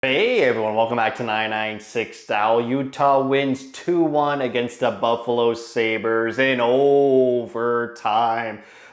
Hey everyone, welcome back to 996 Style. Utah wins 2-1 against the Buffalo Sabres in overtime.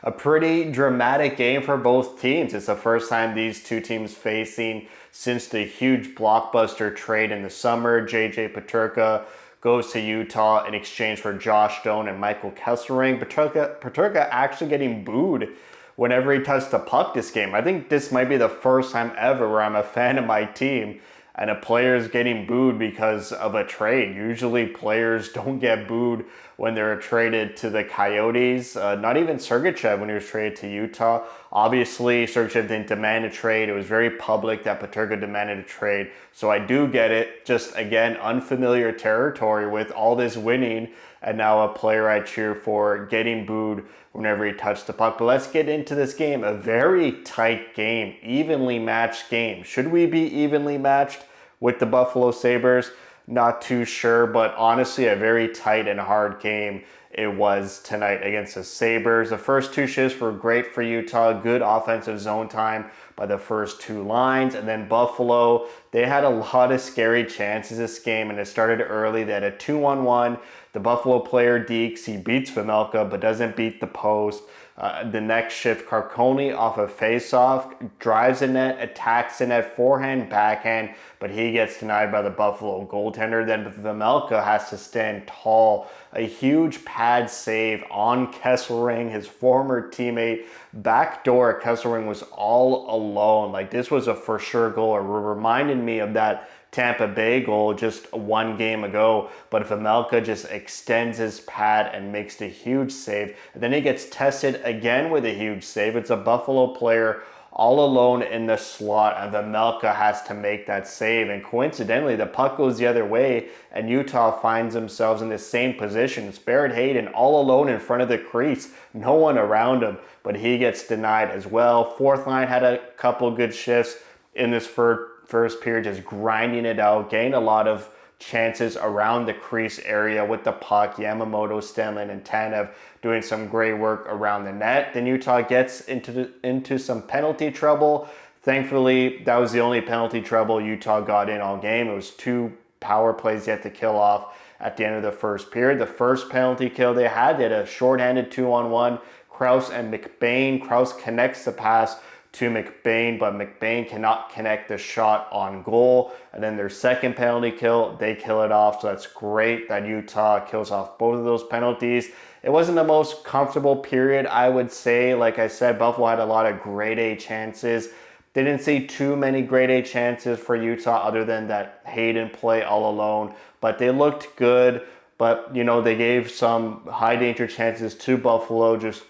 A pretty dramatic game for both teams. It's the first time these two teams facing since the huge blockbuster trade in the summer. JJ Peterka goes to Utah in exchange for Josh Doan and Michael Kesselring. Peterka actually getting booed whenever he touched the puck this game. I think this might be the first time ever where I'm a fan of my team and a player is getting booed because of a trade. Usually players don't get booed when they're traded to the Coyotes. Not even Sergachev when he was traded to Utah. Obviously, Sergachev didn't demand a trade. It was very public that Peterka demanded a trade. So I do get it. Just, again, unfamiliar territory with all this winning and now a player I cheer for getting booed whenever he touched the puck. But let's get into this game. A very tight game, evenly matched game. Should we be evenly matched with the Buffalo Sabres? Not too sure, but honestly, a very tight and hard game it was tonight against the Sabres. The first two shifts were great for Utah. Good offensive zone time by the first two lines. And then Buffalo, they had a lot of scary chances this game, and it started early. They had a 2-on-1. The Buffalo player, Deeks, he beats Vejmelka, but doesn't beat the post. The next shift, Carcone off a face-off, drives the net, attacks the net, forehand, backhand, but he gets denied by the Buffalo goaltender. Then Vejmelka has to stand tall. A huge pad save on Kesselring, his former teammate. Backdoor, Kesselring was all alone. Like, this was a for sure goal. It reminded me of that Tampa Bay goal just one game ago, but Vejmelka just extends his pad and makes the huge save. And then he gets tested again with a huge save. It's a Buffalo player all alone in the slot, and Vejmelka has to make that save. And coincidentally, the puck goes the other way, and Utah finds themselves in the same position. It's Barrett Hayton all alone in front of the crease, no one around him, but he gets denied as well. Fourth line had a couple good shifts in this first period, just grinding it out, getting a lot of chances around the crease area with the puck. Yamamoto, Stenlin, and Tanev doing some great work around the net. Then Utah gets into some penalty trouble. Thankfully, that was the only penalty trouble Utah got in all game. It was two power plays they had to kill off at the end of the first period. The first penalty kill they had a shorthanded 2-on-1. Krause and McBain. Krause connects the pass to McBain, but McBain cannot connect the shot on goal. And then their second penalty kill, they kill it off. So that's great that Utah kills off both of those penalties. It wasn't the most comfortable period, I would say. Like I said, Buffalo had a lot of grade A chances. Didn't see too many grade A chances for Utah other than that Hayden play all alone. But they looked good. But, they gave some high danger chances to Buffalo. Just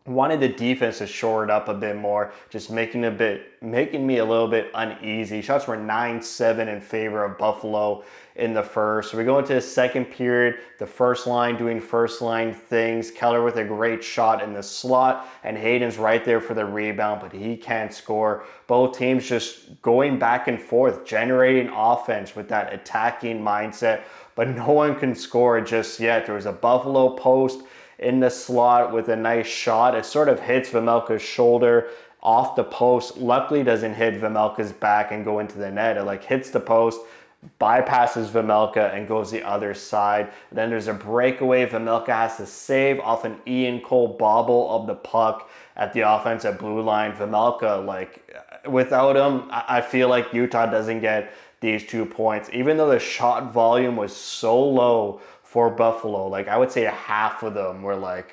wanted the defense to shore it up a bit more, just making me a little bit uneasy. Shots were 9-7 in favor of Buffalo in the first. So we go into the second period, the first line doing first line things. Keller with a great shot in the slot, and Hayden's right there for the rebound, but he can't score. Both teams just going back and forth, generating offense with that attacking mindset, but no one can score just yet. There was a Buffalo post in the slot with a nice shot. It sort of hits Vejmelka's shoulder off the post. Luckily doesn't hit Vejmelka's back and go into the net. It hits the post, bypasses Vejmelka and goes the other side. Then there's a breakaway. Vejmelka has to save off an Ian Cole bobble of the puck at the offensive blue line. Vejmelka, without him, I feel like Utah doesn't get these 2 points. Even though the shot volume was so low for Buffalo, I would say half of them were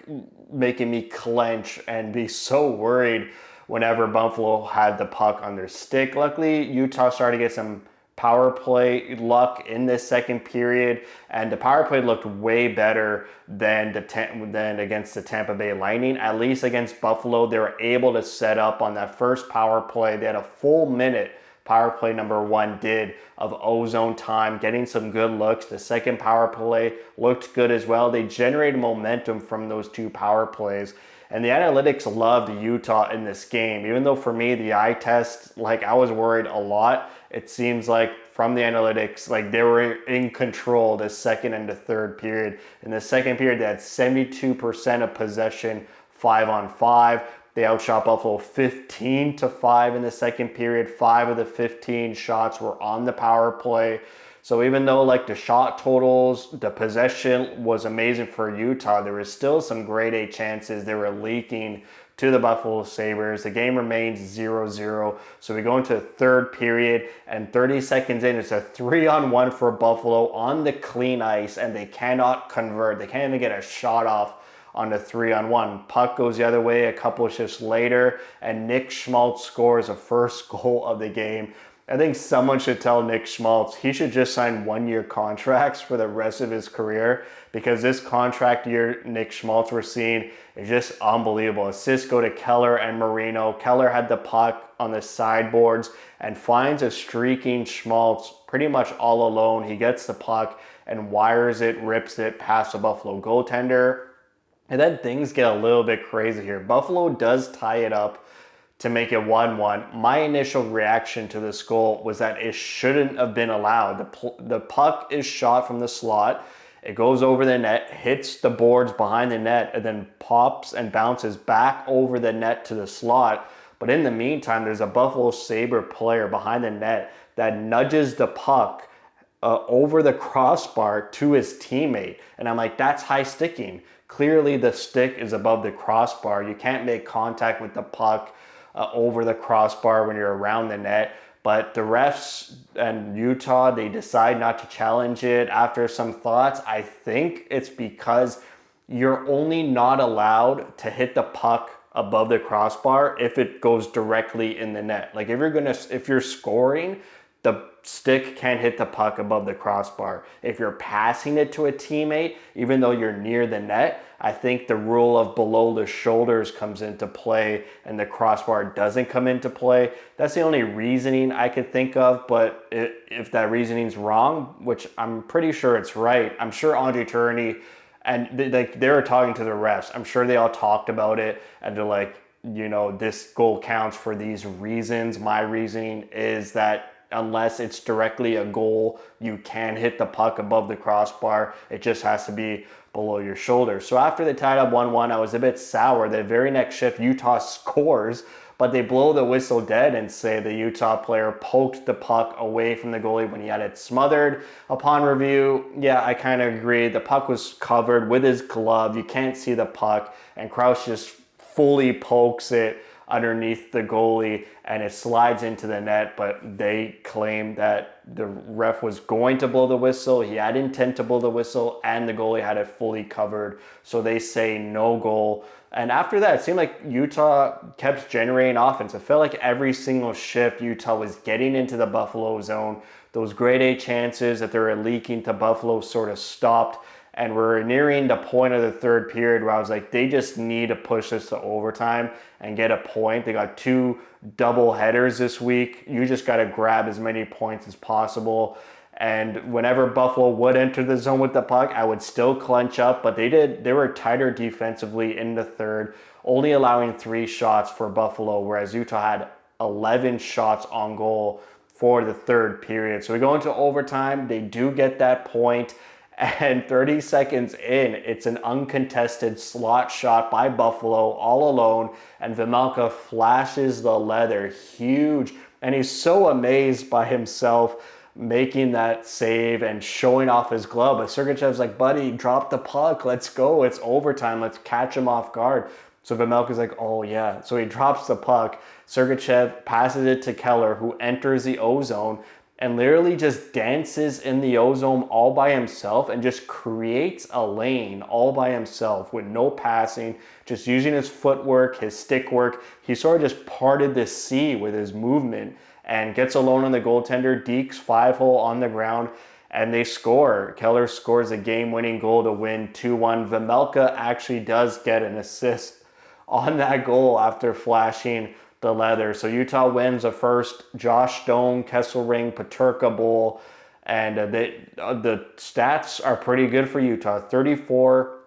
making me clench and be so worried whenever Buffalo had the puck on their stick. Luckily, Utah started to get some power play luck in this second period, and the power play looked way better than against the Tampa Bay Lightning. At least against Buffalo, they were able to set up on that first power play. They had a full minute, power play number 1 did, of ozone time, getting some good looks. The second power play looked good as well. They generated momentum from those 2 power plays. And the analytics loved Utah in this game. Even though for me, the eye test, I was worried a lot. It seems like from the analytics, they were in control the second and the third period. In the second period, they had 72% of possession 5-on-5. They outshot Buffalo 15-5 in the second period. 5 of the 15 shots were on the power play. So even though like the shot totals, the possession was amazing for Utah, there was still some grade A chances they were leaking to the Buffalo Sabres. The game remains 0-0. So we go into the third period, and 30 seconds in, it's a 3-on-1 for Buffalo on the clean ice, and they cannot convert. They can't even get a shot off on the 3-on-1. Puck goes the other way a couple of shifts later, and Nick Schmaltz scores the first goal of the game. I think someone should tell Nick Schmaltz he should just sign one-year contracts for the rest of his career, because this contract year Nick Schmaltz we're seeing is just unbelievable. Assists go to Keller and Marino. Keller had the puck on the sideboards and finds a streaking Schmaltz pretty much all alone. He gets the puck and wires it, rips it past the Buffalo goaltender. And then things get a little bit crazy here. Buffalo does tie it up to make it 1-1. My initial reaction to this goal was that it shouldn't have been allowed. The puck is shot from the slot. It goes over the net, hits the boards behind the net, and then pops and bounces back over the net to the slot. But in the meantime, there's a Buffalo Sabre player behind the net that nudges the puck over the crossbar to his teammate. And I'm like, that's high sticking. Clearly the stick is above the crossbar. You can't make contact with the puck over the crossbar when you're around the net. But the refs and Utah, they decide not to challenge it. After some thoughts, I think it's because you're only not allowed to hit the puck above the crossbar if it goes directly in the net. Like if you're scoring, the stick can't hit the puck above the crossbar. If you're passing it to a teammate, even though you're near the net, I think the rule of below the shoulders comes into play and the crossbar doesn't come into play. That's the only reasoning I could think of, but if that reasoning's wrong, which I'm pretty sure it's right, I'm sure Andre Tourigny, and they were talking to the refs, I'm sure they all talked about it, and they're like, this goal counts for these reasons. My reasoning is that unless it's directly a goal, you can hit the puck above the crossbar. It just has to be below your shoulder. So after they tied up 1-1, I was a bit sour. The very next shift, Utah scores, but they blow the whistle dead and say the Utah player poked the puck away from the goalie when he had it smothered. Upon review, yeah, I kind of agree. The puck was covered with his glove. You can't see the puck, and Krause just fully pokes it underneath the goalie and it slides into the net, but they claim that the ref was going to blow the whistle. He had intent to blow the whistle and the goalie had it fully covered. So they say no goal. And after that, it seemed like Utah kept generating offense. It felt like every single shift Utah was getting into the Buffalo zone. Those grade A chances that they were leaking to Buffalo sort of stopped. And we're nearing the point of the third period where I was like, they just need to push this to overtime and get a point. They got 2 double headers this week. You just got to grab as many points as possible. And whenever Buffalo would enter the zone with the puck, I would still clench up, but they were tighter defensively in the third, only allowing 3 shots for Buffalo, whereas Utah had 11 shots on goal for the third period. So we go into overtime. They do get that point. And 30 seconds in, it's an uncontested slot shot by Buffalo all alone. And Vejmelka flashes the leather huge. And he's so amazed by himself making that save and showing off his glove. But Sergachev's like, buddy, drop the puck. Let's go. It's overtime. Let's catch him off guard. So Vejmelka's like, oh yeah. So he drops the puck. Sergachev passes it to Keller, who enters the O-zone and literally just dances in the O-zone all by himself and just creates a lane all by himself with no passing, just using his footwork, his stick work. He sort of just parted the sea with his movement and gets alone on the goaltender, dekes 5-hole on the ground, and they score. Keller scores a game-winning goal to win 2-1. Vejmelka actually does get an assist on that goal after flashing the leather. So Utah wins the first Josh Stone, Kesselring, Peterka Bowl, and the stats are pretty good for Utah. 34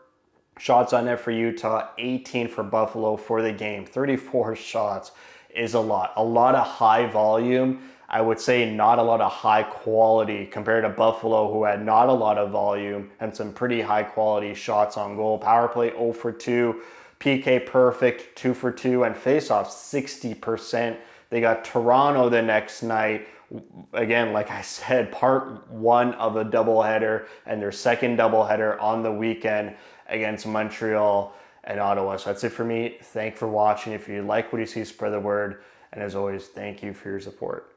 shots on net for Utah, 18 for Buffalo for the game. 34 shots is a lot of high volume. I would say not a lot of high quality compared to Buffalo, who had not a lot of volume and some pretty high quality shots on goal. Power play 0 for 2. PK perfect, 2 for 2, and faceoff 60%. They got Toronto the next night. Again, like I said, part one of a doubleheader and their second doubleheader on the weekend against Montreal and Ottawa. So that's it for me. Thanks for watching. If you like what you see, spread the word. And as always, thank you for your support.